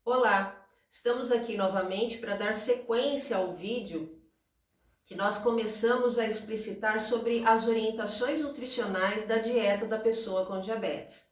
Olá, estamos aqui novamente para dar sequência ao vídeo que nós começamos a explicitar sobre as orientações nutricionais da dieta da pessoa com diabetes.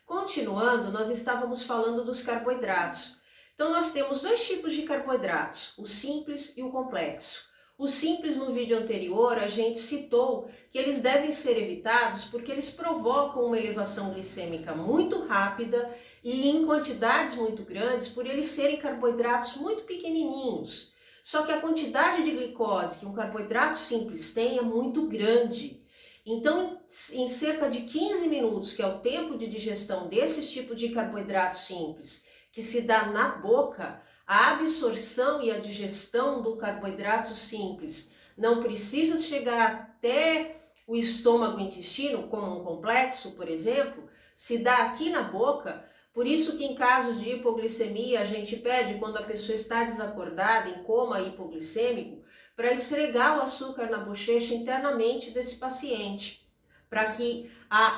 Continuando, nós estávamos falando dos carboidratos. Então nós temos dois tipos de carboidratos, o simples e o complexo. O simples, no vídeo anterior, a gente citou que eles devem ser evitados porque eles provocam uma elevação glicêmica muito rápida e em quantidades muito grandes, por eles serem carboidratos muito pequenininhos. Só que a quantidade de glicose que um carboidrato simples tem é muito grande. Então, em cerca de 15 minutos, que é o tempo de digestão desses tipos de carboidrato simples, que se dá na boca, a absorção e a digestão do carboidrato simples não precisa chegar até o estômago e intestino, como um complexo, por exemplo, se dá aqui na boca. Por isso que em casos de hipoglicemia a gente pede, quando a pessoa está desacordada, em coma hipoglicêmico, para esfregar o açúcar na bochecha internamente desse paciente, para que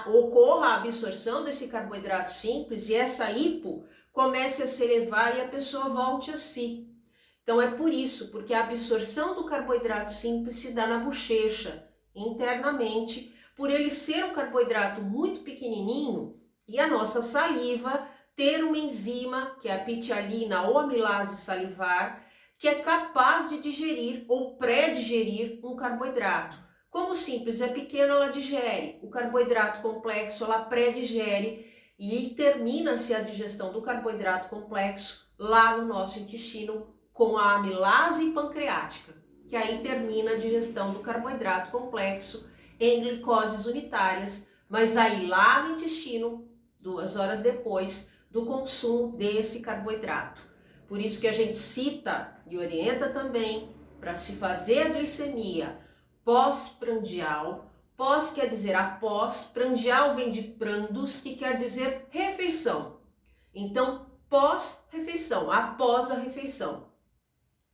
ocorra a absorção desse carboidrato simples e essa hipo comece a se elevar e a pessoa volte a si. Então é por isso, porque a absorção do carboidrato simples se dá na bochecha, internamente, por ele ser um carboidrato muito pequenininho e a nossa saliva ter uma enzima, que é a pitialina ou amilase salivar, que é capaz de digerir ou pré-digerir um carboidrato. Como o simples é pequeno, ela digere. O carboidrato complexo, ela pré-digere e termina-se a digestão do carboidrato complexo lá no nosso intestino com a amilase pancreática, que aí termina a digestão do carboidrato complexo em glicoses unitárias, mas aí lá no intestino, 2 horas depois do consumo desse carboidrato. Por isso que a gente cita e orienta também para se fazer a glicemia pós-prandial. Pós quer dizer após, prandial vem de prandus, que quer dizer refeição. Então, pós-refeição, após a refeição.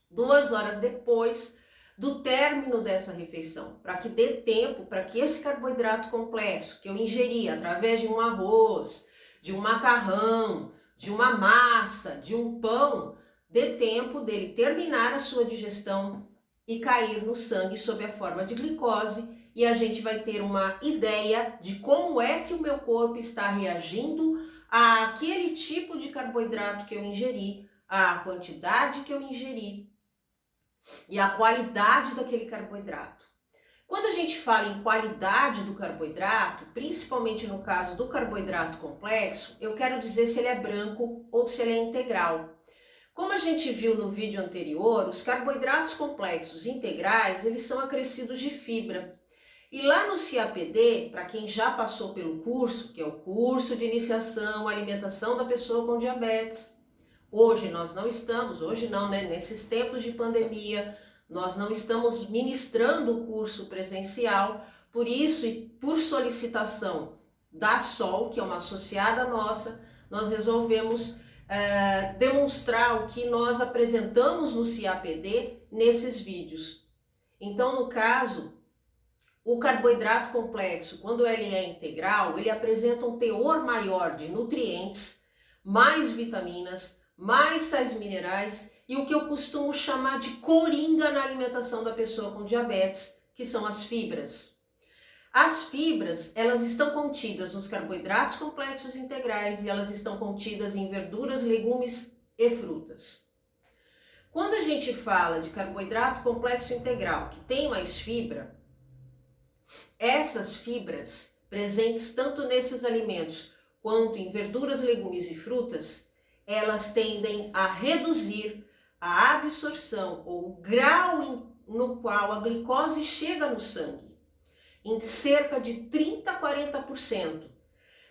2 horas depois do término dessa refeição, para que dê tempo para que esse carboidrato complexo que eu ingeri através de um arroz, de um macarrão, de uma massa, de um pão, dê tempo dele terminar a sua digestão e cair no sangue sob a forma de glicose, e a gente vai ter uma ideia de como é que o meu corpo está reagindo àquele tipo de carboidrato que eu ingeri, à quantidade que eu ingeri e a qualidade daquele carboidrato. Quando a gente fala em qualidade do carboidrato, principalmente no caso do carboidrato complexo, eu quero dizer se ele é branco ou se ele é integral. Como a gente viu no vídeo anterior, os carboidratos complexos integrais, eles são acrescidos de fibra. E lá no CAPD, para quem já passou pelo curso, que é o curso de iniciação à alimentação da pessoa com diabetes, hoje nós não estamos, hoje não, né? Nesses tempos de pandemia, nós não estamos ministrando o curso presencial, por isso e por solicitação da SOL, que é uma associada nossa, nós resolvemos demonstrar o que nós apresentamos no CAPD nesses vídeos. Então, no caso, o carboidrato complexo, quando ele é integral, ele apresenta um teor maior de nutrientes, mais vitaminas, mais sais minerais e o que eu costumo chamar de coringa na alimentação da pessoa com diabetes, que são as fibras. As fibras, elas estão contidas nos carboidratos complexos integrais e elas estão contidas em verduras, legumes e frutas. Quando a gente fala de carboidrato complexo integral, que tem mais fibra, essas fibras presentes tanto nesses alimentos quanto em verduras, legumes e frutas, elas tendem a reduzir a absorção ou o grau no qual a glicose chega no sangue, em cerca de 30 a 40%.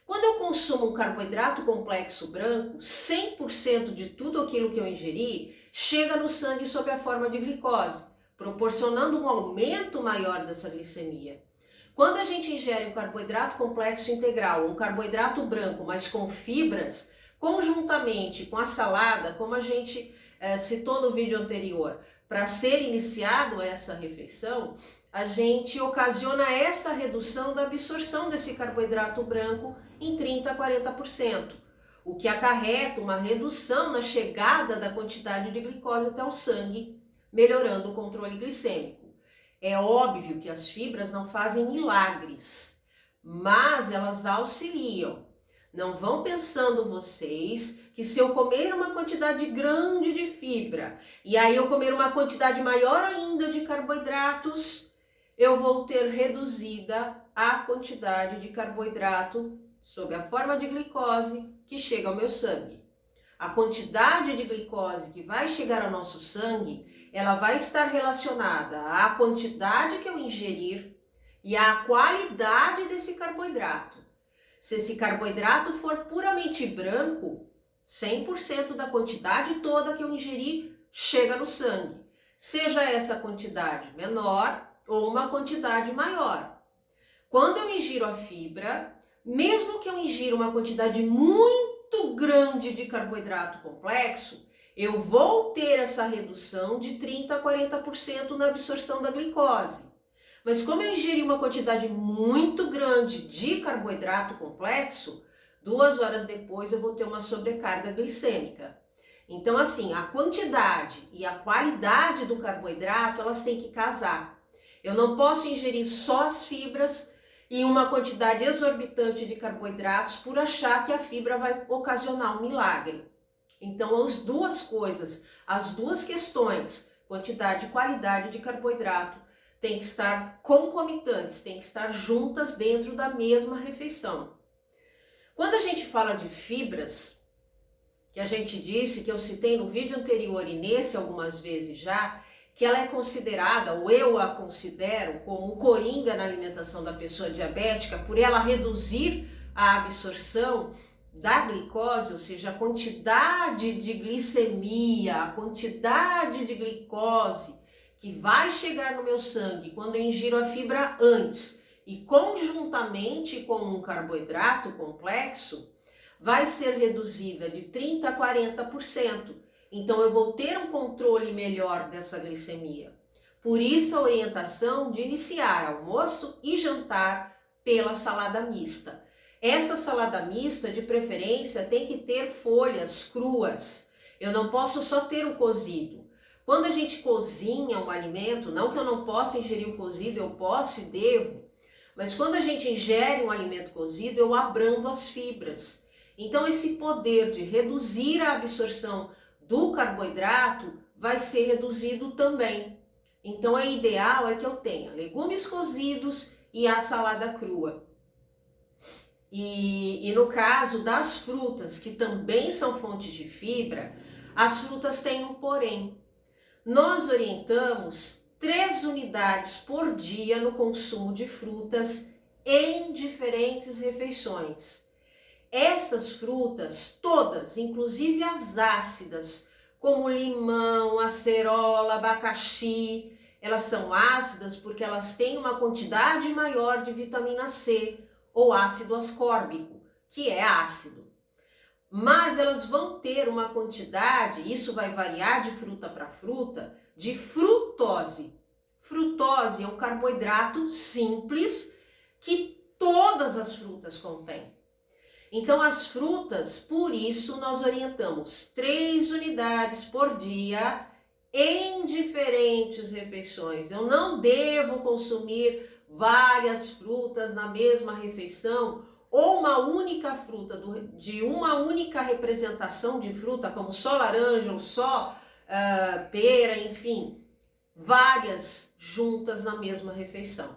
Quando eu consumo um carboidrato complexo branco, 100% de tudo aquilo que eu ingeri chega no sangue sob a forma de glicose, proporcionando um aumento maior dessa glicemia. Quando a gente ingere um carboidrato complexo integral, um carboidrato branco, mas com fibras, conjuntamente com a salada, como a gente citou no vídeo anterior, para ser iniciado essa refeição, a gente ocasiona essa redução da absorção desse carboidrato branco em 30 a 40%. o que acarreta uma redução na chegada da quantidade de glicose até o sangue, melhorando o controle glicêmico. É óbvio que as fibras não fazem milagres, mas elas auxiliam. Não vão pensando vocês que se eu comer uma quantidade grande de fibra e aí eu comer uma quantidade maior ainda de carboidratos, eu vou ter reduzida a quantidade de carboidrato sob a forma de glicose que chega ao meu sangue. A quantidade de glicose que vai chegar ao nosso sangue, ela vai estar relacionada à quantidade que eu ingerir e à qualidade desse carboidrato. Se esse carboidrato for puramente branco, 100% da quantidade toda que eu ingeri chega no sangue. Seja essa quantidade menor ou uma quantidade maior. Quando eu ingiro a fibra, mesmo que eu ingira uma quantidade muito grande de carboidrato complexo, eu vou ter essa redução de 30% a 40% na absorção da glicose. Mas como eu ingeri uma quantidade muito grande de carboidrato complexo, 2 horas depois eu vou ter uma sobrecarga glicêmica. Então, assim, a quantidade e a qualidade do carboidrato, elas têm que casar. Eu não posso ingerir só as fibras e uma quantidade exorbitante de carboidratos por achar que a fibra vai ocasionar um milagre. Então, as duas coisas, as duas questões, quantidade e qualidade de carboidrato, tem que estar concomitantes, tem que estar juntas dentro da mesma refeição. Quando a gente fala de fibras, que a gente disse, que eu citei no vídeo anterior e nesse algumas vezes já, que ela é considerada, ou eu a considero, como o coringa na alimentação da pessoa diabética, por ela reduzir a absorção da glicose, ou seja, a quantidade de glicemia, a quantidade de glicose que vai chegar no meu sangue quando eu ingiro a fibra antes e conjuntamente com um carboidrato complexo, vai ser reduzida de 30% a 40%. Então eu vou ter um controle melhor dessa glicemia. Por isso a orientação de iniciar almoço e jantar pela salada mista. Essa salada mista, de preferência, tem que ter folhas cruas. Eu não posso só ter o cozido. Quando a gente cozinha um alimento, não que eu não possa ingerir o cozido, eu posso e devo, mas quando a gente ingere um alimento cozido, eu abrando as fibras. Então esse poder de reduzir a absorção do carboidrato vai ser reduzido também. Então é ideal é que eu tenha legumes cozidos e a salada crua. E no caso das frutas, que também são fontes de fibra, as frutas têm um porém. Nós orientamos 3 unidades por dia no consumo de frutas em diferentes refeições. Essas frutas, todas, inclusive as ácidas, como limão, acerola, abacaxi, elas são ácidas porque elas têm uma quantidade maior de vitamina C ou ácido ascórbico, que é ácido. Mas elas vão ter uma quantidade, isso vai variar de fruta para fruta, de frutose. Frutose é um carboidrato simples que todas as frutas contêm. Então as frutas, por isso nós orientamos 3 unidades por dia em diferentes refeições. Eu não devo consumir várias frutas na mesma refeição, ou uma única fruta, de uma única representação de fruta, como só laranja ou só pera, enfim, várias juntas na mesma refeição.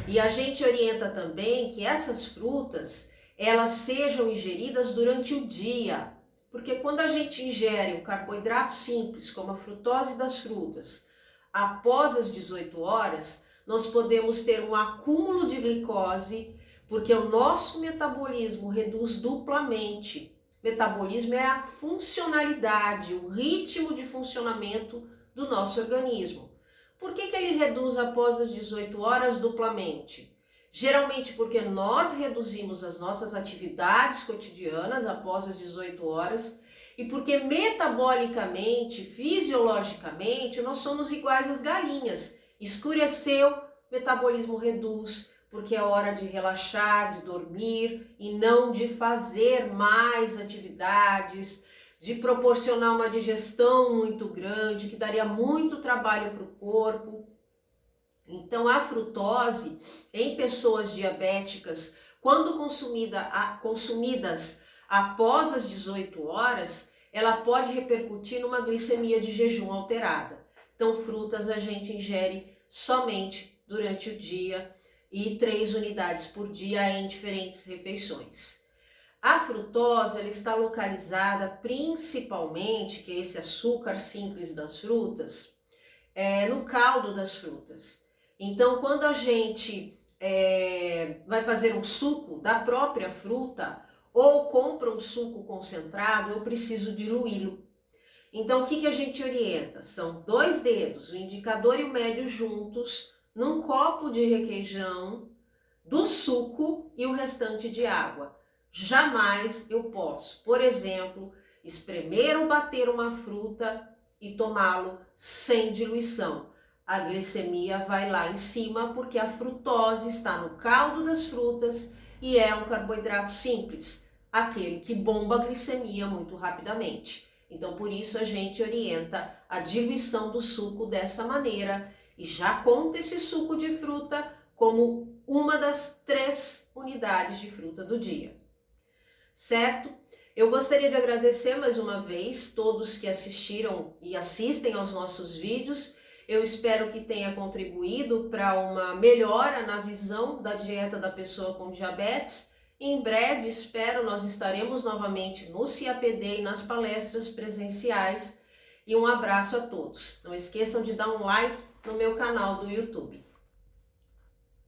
E a gente orienta também que essas frutas, elas sejam ingeridas durante o dia, porque quando a gente ingere um carboidrato simples, como a frutose das frutas, após as 18 horas, nós podemos ter um acúmulo de glicose, porque o nosso metabolismo reduz duplamente. Metabolismo é a funcionalidade, o ritmo de funcionamento do nosso organismo. Por que ele reduz após as 18 horas duplamente? Geralmente porque nós reduzimos as nossas atividades cotidianas após as 18 horas e porque metabolicamente, fisiologicamente, nós somos iguais às galinhas. Escureceu, metabolismo reduz, porque é hora de relaxar, de dormir e não de fazer mais atividades, de proporcionar uma digestão muito grande, que daria muito trabalho para o corpo. Então, a frutose em pessoas diabéticas, quando consumidas após as 18 horas, ela pode repercutir numa glicemia de jejum alterada. Então, frutas a gente ingere somente durante o dia e 3 unidades por dia em diferentes refeições. A frutose ela está localizada principalmente, que é esse açúcar simples das frutas, no caldo das frutas. Então, quando a gente vai fazer um suco da própria fruta ou compra um suco concentrado, eu preciso diluí-lo. Então, o que a gente orienta? São 2 dedos, o indicador e o médio juntos, num copo de requeijão, do suco e o restante de água. Jamais eu posso, por exemplo, espremer ou bater uma fruta e tomá-lo sem diluição. A glicemia vai lá em cima porque a frutose está no caldo das frutas e é um carboidrato simples, aquele que bomba a glicemia muito rapidamente. Então, por isso a gente orienta a diluição do suco dessa maneira e já conta esse suco de fruta como uma das 3 unidades de fruta do dia. Certo? Eu gostaria de agradecer mais uma vez todos que assistiram e assistem aos nossos vídeos. Eu espero que tenha contribuído para uma melhora na visão da dieta da pessoa com diabetes. Em breve, espero, nós estaremos novamente no CIAPD e nas palestras presenciais. E um abraço a todos. Não esqueçam de dar um like no meu canal do YouTube.